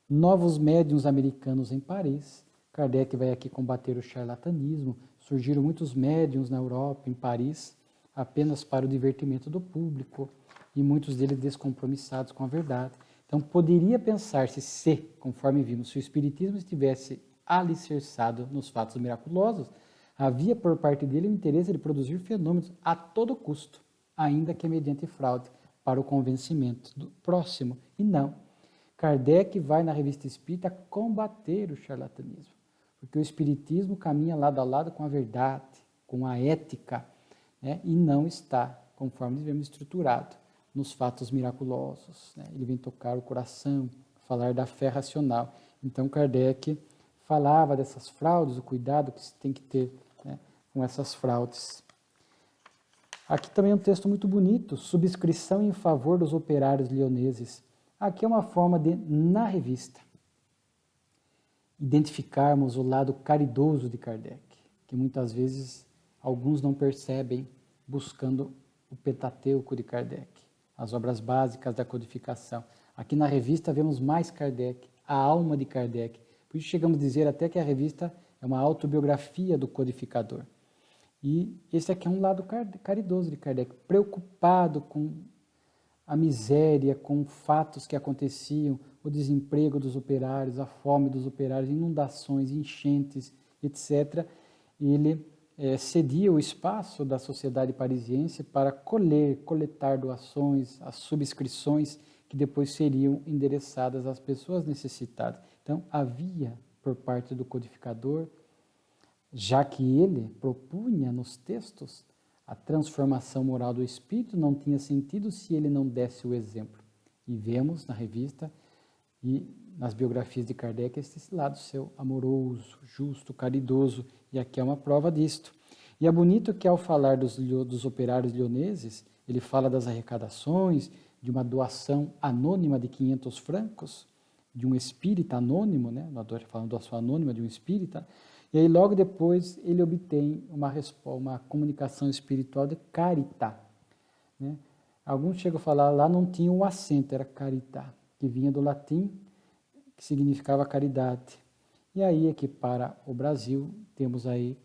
Novos médiuns americanos em Paris, Kardec vai aqui combater o charlatanismo, surgiram muitos médiuns na Europa, em Paris, apenas para o divertimento do público, e muitos deles descompromissados com a verdade. Então, poderia pensar-se se, conforme vimos, se o Espiritismo estivesse alicerçado nos fatos miraculosos, havia por parte dele o interesse de produzir fenômenos a todo custo, ainda que mediante fraude, para o convencimento do próximo. E não. Kardec vai na Revista Espírita combater o charlatanismo, porque o Espiritismo caminha lado a lado com a verdade, com a ética, né? E não está, conforme vemos, estruturado nos fatos miraculosos, né? Ele vem tocar o coração, falar da fé racional. Então Kardec falava dessas fraudes, o cuidado que se tem que ter, né, com essas fraudes. Aqui também é um texto muito bonito, subscrição em favor dos operários lioneses. Aqui é uma forma de, na revista, identificarmos o lado caridoso de Kardec, que muitas vezes alguns não percebem buscando o Pentateuco de Kardec, as obras básicas da codificação. Aqui na revista vemos mais Kardec, a alma de Kardec. Por isso chegamos a dizer até que a revista é uma autobiografia do codificador. E esse aqui é um lado caridoso de Kardec, preocupado com a miséria, com fatos que aconteciam, o desemprego dos operários, a fome dos operários, inundações, enchentes, etc. Ele cedia o espaço da sociedade parisiense para coletar doações, as subscrições que depois seriam endereçadas às pessoas necessitadas. Então, havia, por parte do codificador, já que ele propunha nos textos, a transformação moral do espírito não tinha sentido se ele não desse o exemplo. E vemos na revista e nas biografias de Kardec esse lado seu amoroso, justo, caridoso, e aqui é uma prova disto. E é bonito que ao falar dos operários lioneses, ele fala das arrecadações, de uma doação anônima de 500 francos, de um espírita anônimo, né? Falando da doação anônima de um espírita. E aí, logo depois, ele obtém uma comunicação espiritual de carità. Né? Alguns chegam a falar, lá não tinha um acento, era carità, que vinha do latim, que significava caridade. E aí é que para o Brasil, temos aí,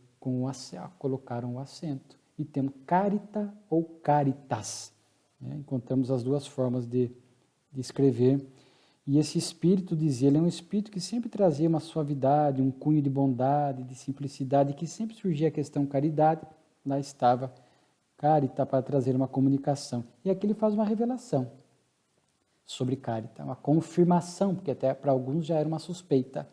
colocaram o acento. E temos carita ou caritas. Né? Encontramos as duas formas de escrever. E esse espírito, dizia, ele é um espírito que sempre trazia uma suavidade, um cunho de bondade, de simplicidade, que sempre surgia a questão caridade, lá estava carita para trazer uma comunicação. E aqui ele faz uma revelação sobre carita, uma confirmação, porque até para alguns já era uma suspeita.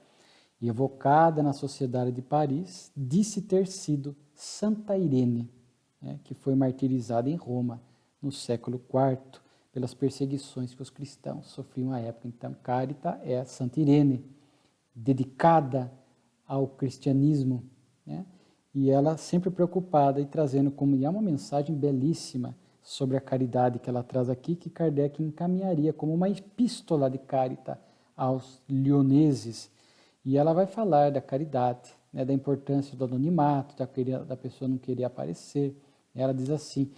E evocada na Sociedade de Paris, disse ter sido Santa Irene, né, que foi martirizada em Roma no século IV, pelas perseguições que os cristãos sofriam à época. Então, Carita é Santa Irene, dedicada ao cristianismo, né? E ela sempre preocupada e trazendo como uma mensagem belíssima sobre a caridade que ela traz aqui, que Kardec encaminharia como uma epístola de Carita aos lioneses. E ela vai falar da caridade, né, da importância do anonimato, da pessoa não querer aparecer. Ela diz assim: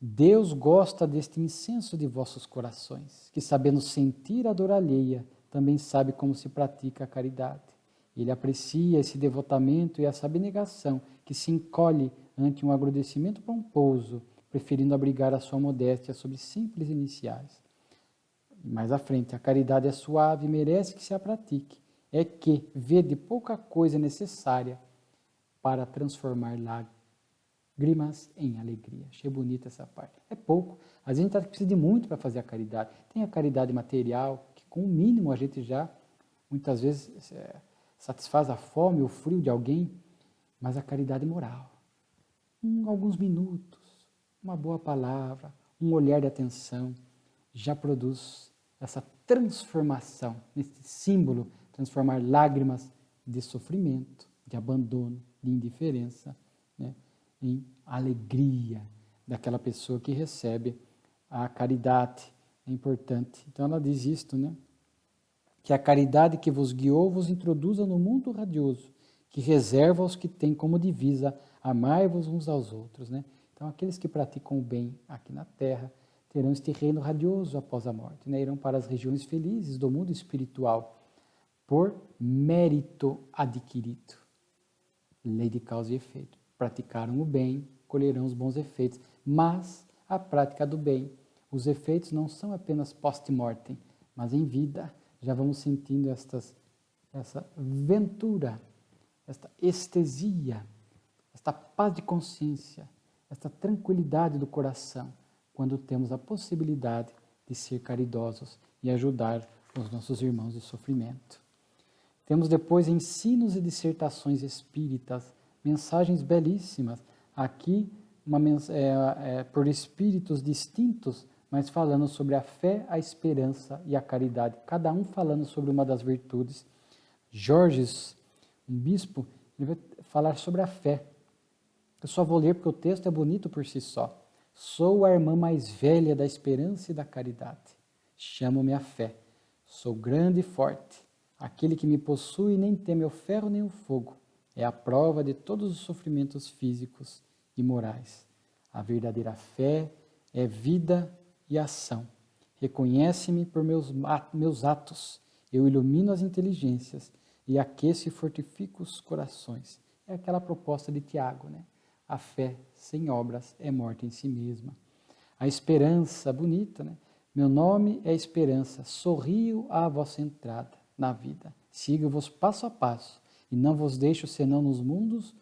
Deus gosta deste incenso de vossos corações, que sabendo sentir a dor alheia, também sabe como se pratica a caridade. Ele aprecia esse devotamento e essa abnegação que se encolhe ante um agradecimento pomposo, preferindo abrigar a sua modéstia sobre simples iniciais. E mais à frente, a caridade é suave e merece que se a pratique. É que vê de pouca coisa necessária para transformar lágrimas em alegria. Achei bonita essa parte. É pouco. Às vezes a gente precisa de muito para fazer a caridade. Tem a caridade material, que com o mínimo a gente já, muitas vezes, satisfaz a fome, o frio de alguém, mas a caridade moral. Alguns minutos, uma boa palavra, um olhar de atenção, já produz essa transformação, nesse símbolo, transformar lágrimas de sofrimento, de abandono, de indiferença, né, em alegria daquela pessoa que recebe a caridade. É importante. Então ela diz isto, né? Que a caridade que vos guiou vos introduza no mundo radioso, que reserva aos que têm como divisa amai-vos uns aos outros, né? Então aqueles que praticam o bem aqui na Terra terão este reino radioso após a morte, né? Irão para as regiões felizes do mundo espiritual por mérito adquirido. Lei de causa e efeito. Praticaram o bem, colherão os bons efeitos, mas a prática do bem, os efeitos não são apenas post-mortem, mas em vida. Já vamos sentindo essa ventura, esta estesia, esta paz de consciência, esta tranquilidade do coração, quando temos a possibilidade de ser caridosos e ajudar os nossos irmãos de sofrimento. Temos depois ensinos e dissertações espíritas, mensagens belíssimas, aqui por espíritos distintos, mas falando sobre a fé, a esperança e a caridade, cada um falando sobre uma das virtudes. Jorges, um bispo, ele vai falar sobre a fé. Eu só vou ler porque o texto é bonito por si só. Sou a irmã mais velha da esperança e da caridade. Chamo-me a fé. Sou grande e forte. Aquele que me possui nem teme o ferro nem o fogo. É a prova de todos os sofrimentos físicos e morais. A verdadeira fé é vida e ação. Reconhece-me por meus atos. Eu ilumino as inteligências e aqueço e fortifico os corações. É aquela proposta de Tiago, né? A fé sem obras é morte em si mesma. A esperança, bonita, né? Meu nome é esperança. Sorrio à vossa entrada na vida. Sigo-vos passo a passo e não vos deixo senão nos mundos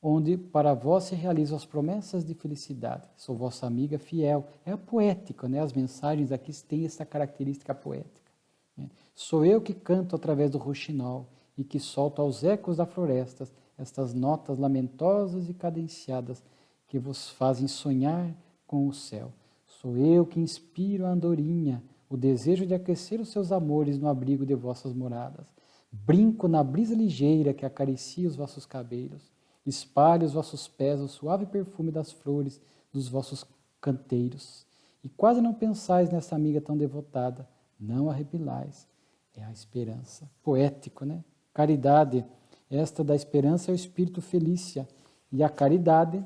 onde para vós se realizam as promessas de felicidade. Sou vossa amiga fiel. É poético, né? As mensagens aqui têm essa característica poética. Né? Sou eu que canto através do rouxinol e que solto aos ecos da floresta estas notas lamentosas e cadenciadas que vos fazem sonhar com o céu. Sou eu que inspiro a andorinha, o desejo de aquecer os seus amores no abrigo de vossas moradas. Brinco na brisa ligeira que acaricia os vossos cabelos. Espalho os vossos pés o suave perfume das flores dos vossos canteiros. E quase não pensais nessa amiga tão devotada. Não arrepilais. É a esperança. Poético, né? Caridade. Esta da esperança é o espírito Felícia. E a caridade,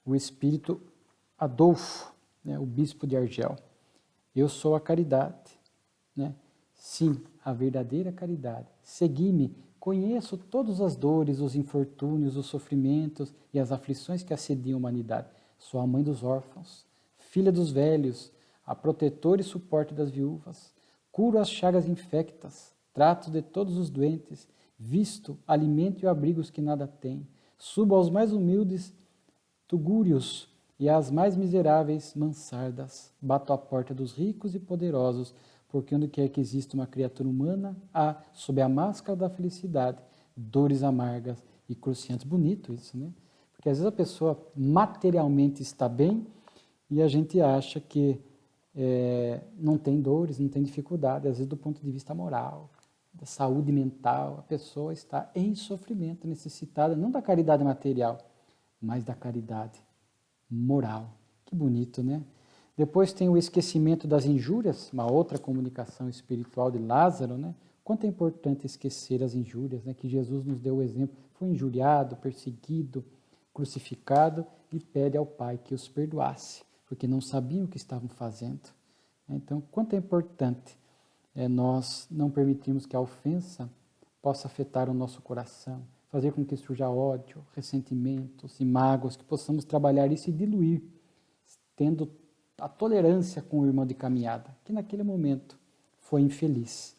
o espírito Adolfo, né? O bispo de Argel. Eu sou a caridade, né? Sim, a verdadeira caridade. Segui-me, conheço todas as dores, os infortúnios, os sofrimentos e as aflições que assediam a humanidade. Sou a mãe dos órfãos, filha dos velhos, a protetora e suporte das viúvas. Curo as chagas infectas, trato de todos os doentes, visto, alimento e abrigo os que nada têm. Subo aos mais humildes tugúrios e às mais miseráveis mansardas. Bato à porta dos ricos e poderosos, porque onde quer que exista uma criatura humana, há, sob a máscara da felicidade, dores amargas e cruciantes. Bonito isso, né? Porque às vezes a pessoa materialmente está bem e a gente acha que não tem dores, não tem dificuldade. Às vezes do ponto de vista moral, da saúde mental, a pessoa está em sofrimento, necessitada não da caridade material, mas da caridade moral. Que bonito, né? Depois tem o esquecimento das injúrias, uma outra comunicação espiritual de Lázaro, né? Quanto é importante esquecer as injúrias, né? Que Jesus nos deu o exemplo. Foi injuriado, perseguido, crucificado e pede ao Pai que os perdoasse, porque não sabiam o que estavam fazendo. Então, quanto é importante nós não permitirmos que a ofensa possa afetar o nosso coração, fazer com que surja ódio, ressentimentos e mágoas, que possamos trabalhar isso e diluir, tendo a tolerância com o irmão de caminhada, que naquele momento foi infeliz.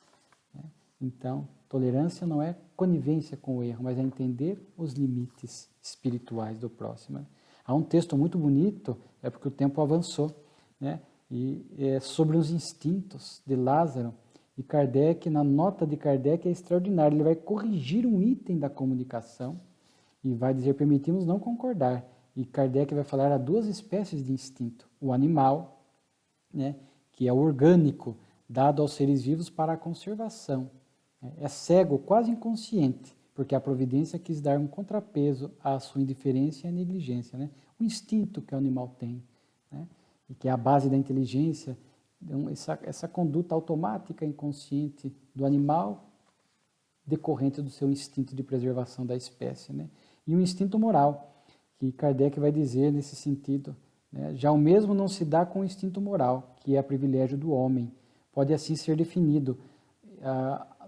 Então, tolerância não é conivência com o erro, mas é entender os limites espirituais do próximo. Há um texto muito bonito, é porque o tempo avançou, né? E é sobre os instintos de Lázaro, e Kardec, na nota de Kardec, é extraordinário. Ele vai corrigir um item da comunicação e vai dizer: permitimos não concordar. E Kardec vai falar há duas espécies de instinto: o animal, né, que é o orgânico, dado aos seres vivos para a conservação. É cego, quase inconsciente, porque a providência quis dar um contrapeso à sua indiferença e à negligência. Né? O instinto que o animal tem, né? E que é a base da inteligência, essa conduta automática, inconsciente do animal, decorrente do seu instinto de preservação da espécie. Né? E o instinto moral, que Kardec vai dizer nesse sentido, né? Já o mesmo não se dá com o instinto moral, que é privilégio do homem. Pode assim ser definido.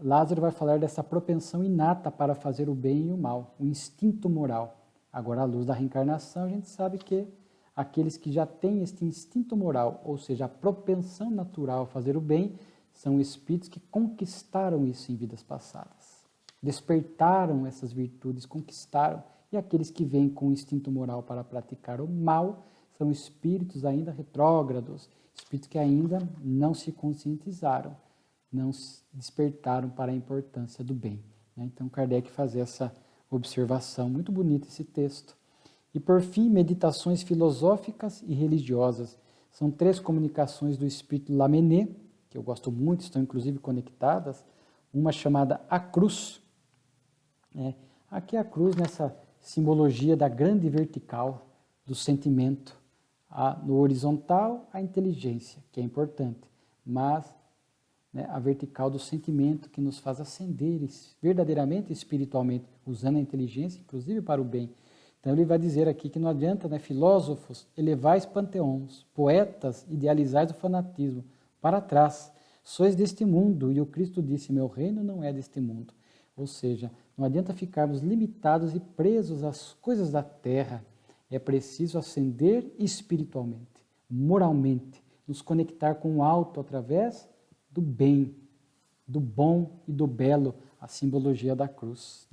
Lázaro vai falar dessa propensão inata para fazer o bem e o mal, o instinto moral. Agora, à luz da reencarnação, a gente sabe que aqueles que já têm este instinto moral, ou seja, a propensão natural a fazer o bem, são espíritos que conquistaram isso em vidas passadas. Despertaram essas virtudes, conquistaram. E aqueles que vêm com o instinto moral para praticar o mal, são espíritos ainda retrógrados, espíritos que ainda não se conscientizaram, não se despertaram para a importância do bem. Então, Kardec faz essa observação, muito bonito esse texto. E, por fim, meditações filosóficas e religiosas. São 3 comunicações do espírito Lamennais, que eu gosto muito, estão inclusive conectadas. Uma chamada A Cruz. Aqui a cruz, nessa simbologia da grande vertical do sentimento. No horizontal, a inteligência, que é importante, mas a vertical do sentimento que nos faz ascender verdadeiramente espiritualmente, usando a inteligência, inclusive para o bem. Então ele vai dizer aqui que não adianta, filósofos, elevais panteões, poetas, idealizais o fanatismo, para trás, sois deste mundo, e o Cristo disse: meu reino não é deste mundo. Ou seja, não adianta ficarmos limitados e presos às coisas da terra, é preciso ascender espiritualmente, moralmente, nos conectar com o alto através do bem, do bom e do belo, a simbologia da cruz.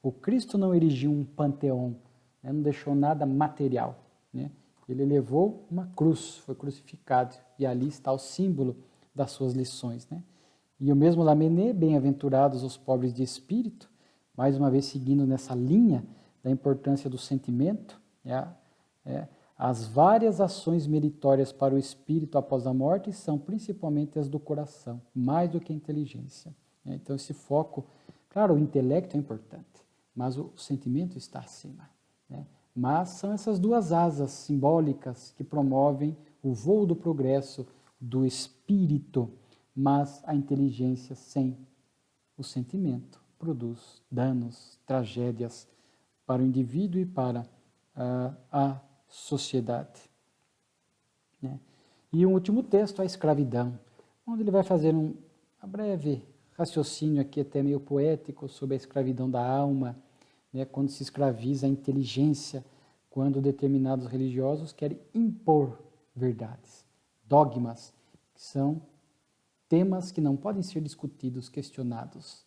O Cristo não erigiu um panteão, não deixou nada material. Ele levou uma cruz, foi crucificado, e ali está o símbolo das suas lições. E o mesmo Lamennais, bem-aventurados os pobres de espírito, mais uma vez seguindo nessa linha da importância do sentimento, as várias ações meritórias para o espírito após a morte são principalmente as do coração, mais do que a inteligência. Então esse foco, claro, o intelecto é importante, mas o sentimento está acima. Mas são essas 2 asas simbólicas que promovem o voo do progresso do espírito, mas a inteligência sem o sentimento produz danos, tragédias para o indivíduo e para a sociedade. E o último texto, a escravidão, onde ele vai fazer um breve raciocínio aqui até meio poético sobre a escravidão da alma, quando se escraviza a inteligência, quando determinados religiosos querem impor verdades, dogmas, que são temas que não podem ser discutidos, questionados,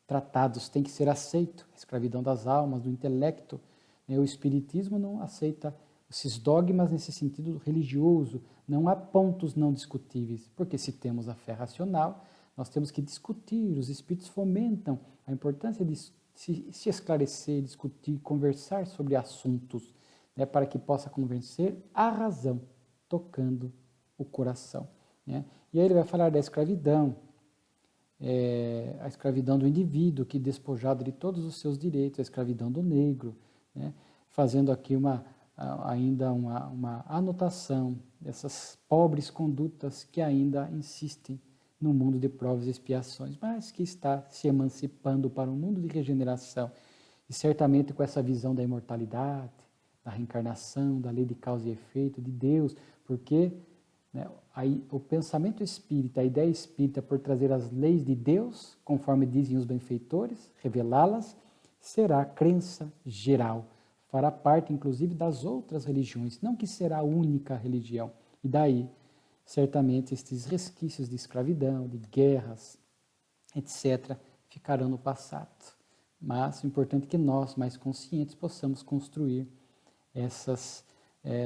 tratados, tem que ser aceito. A escravidão das almas, do intelecto. O espiritismo não aceita esses dogmas nesse sentido religioso. Não há pontos não discutíveis, porque se temos a fé racional, nós temos que discutir. Os espíritos fomentam a importância de se esclarecer, discutir, conversar sobre assuntos, para que possa convencer a razão, tocando o coração. E aí ele vai falar da escravidão, a escravidão do indivíduo, que despojado de todos os seus direitos, a escravidão do negro, fazendo aqui ainda uma anotação dessas pobres condutas que ainda insistem no mundo de provas e expiações, mas que está se emancipando para um mundo de regeneração, e certamente com essa visão da imortalidade, da reencarnação, da lei de causa e efeito, de Deus, porque aí, o pensamento espírita, a ideia espírita, por trazer as leis de Deus, conforme dizem os benfeitores, revelá-las, será crença geral, fará parte inclusive das outras religiões, não que será a única religião. E daí, certamente, estes resquícios de escravidão, de guerras, etc., ficarão no passado. Mas o importante é que nós, mais conscientes, possamos construir essas,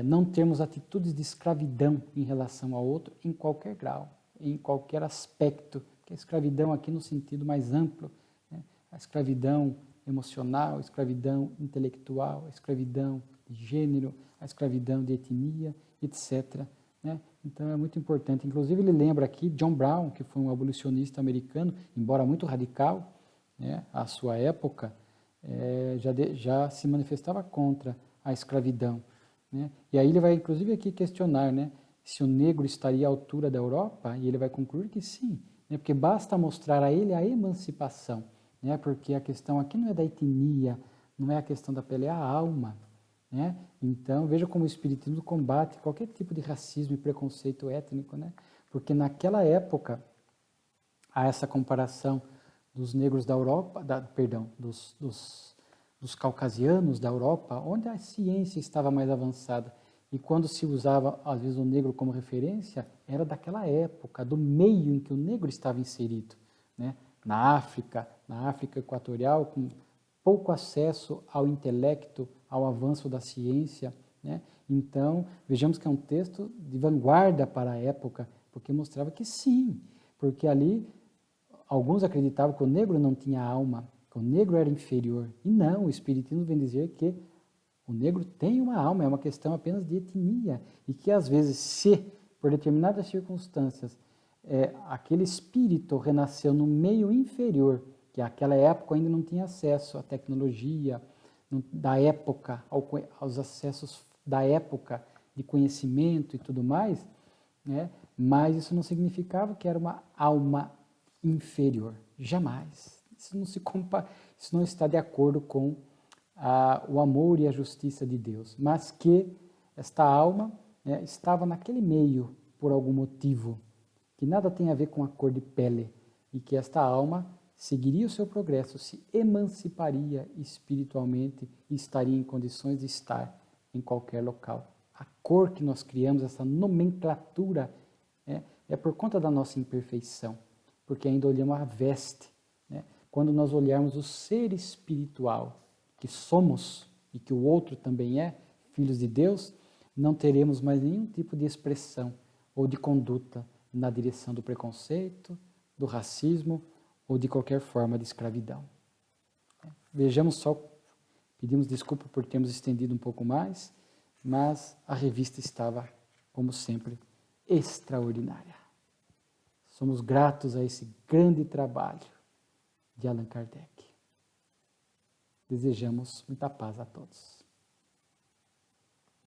não termos atitudes de escravidão em relação ao outro em qualquer grau, em qualquer aspecto, que a escravidão aqui no sentido mais amplo, né? A escravidão emocional, a escravidão intelectual, a escravidão de gênero, a escravidão de etnia, etc., né? Então é muito importante. Inclusive ele lembra aqui John Brown, que foi um abolicionista americano, embora muito radical, né, à sua época, já se manifestava contra a escravidão, né? E aí ele vai inclusive aqui questionar, né, se o negro estaria à altura da Europa, e ele vai concluir que sim, né, porque basta mostrar a ele a emancipação, né, porque a questão aqui não é da etnia, não é a questão da pele, é a alma, né? Então veja como o espiritismo combate qualquer tipo de racismo e preconceito étnico, né? Porque naquela época há essa comparação dos negros da Europa, dos caucasianos da Europa, onde a ciência estava mais avançada. E quando se usava, às vezes, o negro como referência, era daquela época, do meio em que o negro estava inserido, né? Na África equatorial, com pouco acesso ao intelecto, ao avanço da ciência, né? Então, vejamos que é um texto de vanguarda para a época, porque mostrava que sim, porque ali alguns acreditavam que o negro não tinha alma, que o negro era inferior. E não, o Espiritismo vem dizer que o negro tem uma alma, é uma questão apenas de etnia. E que às vezes, se por determinadas circunstâncias, aquele espírito renasceu no meio inferior, que naquela época ainda não tinha acesso à tecnologia, da época, aos acessos da época de conhecimento e tudo mais, né? Mas isso não significava que era uma alma inferior, jamais. Isso não está de acordo com o amor e a justiça de Deus, mas que esta alma, né, estava naquele meio por algum motivo, que nada tem a ver com a cor de pele, e que esta alma seguiria o seu progresso, se emanciparia espiritualmente e estaria em condições de estar em qualquer local. A cor que nós criamos, essa nomenclatura, é por conta da nossa imperfeição, porque ainda olhamos a veste, né? Quando nós olharmos o ser espiritual que somos e que o outro também é, filhos de Deus, não teremos mais nenhum tipo de expressão ou de conduta na direção do preconceito, do racismo ou de qualquer forma de escravidão. Vejamos só, pedimos desculpa por termos estendido um pouco mais, mas a revista estava, como sempre, extraordinária. Somos gratos a esse grande trabalho de Allan Kardec. Desejamos muita paz a todos.